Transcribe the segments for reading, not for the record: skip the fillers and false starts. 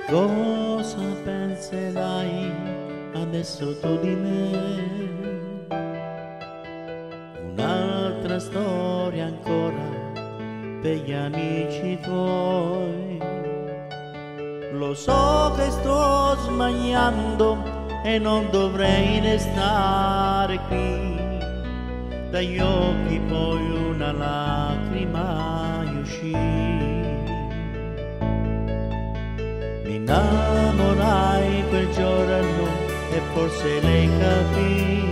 Cosa penserai adesso tu di me? Un'altra storia ancora per gli amici tuoi. Lo so che sto sbagliando e non dovrei restare qui. Dagli occhi poi una lacrima gli uscì. Mi innamorai quel giorno e forse lei capì.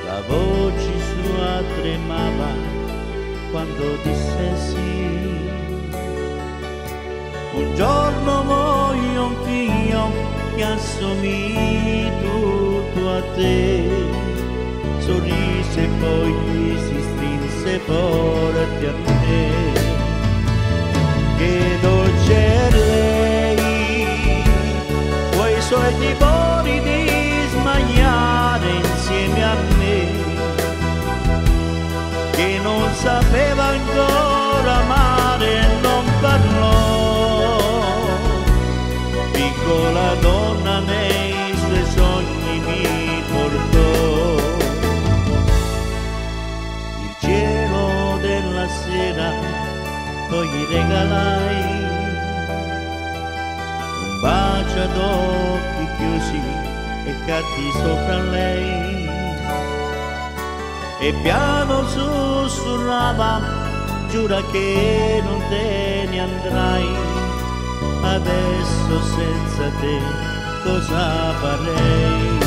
La voce sua tremava quando disse sì. Un giorno voglio un figlio che assomigli tutto a te. Sorrise e poi gli si strinse forte a me. Che dolce è lei, quei suoi timori di sbagliare insieme a me, che non sapeva ancora amare e non parlò. Piccola donna nei suoi sogni mi portò. Il cielo della sera poi gli regalai un bacio ad occhi chiusi e caddi sopra lei. E piano sussurrava: giura che non te ne andrai, adesso senza te cosa farei?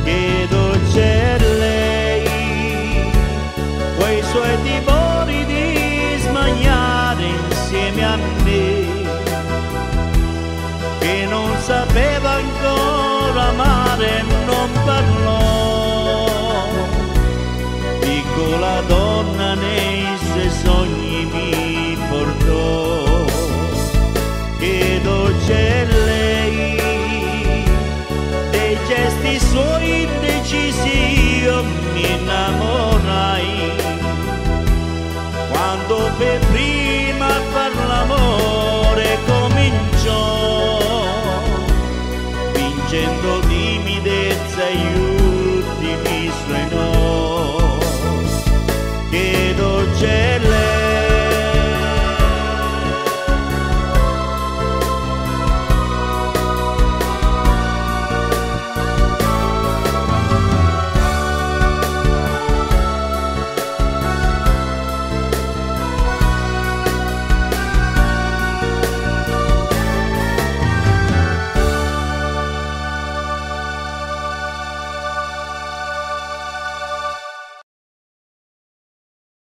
Che dolce è lei, quei suoi timori di sbagliare insieme a me, che non sapeva ancora amare.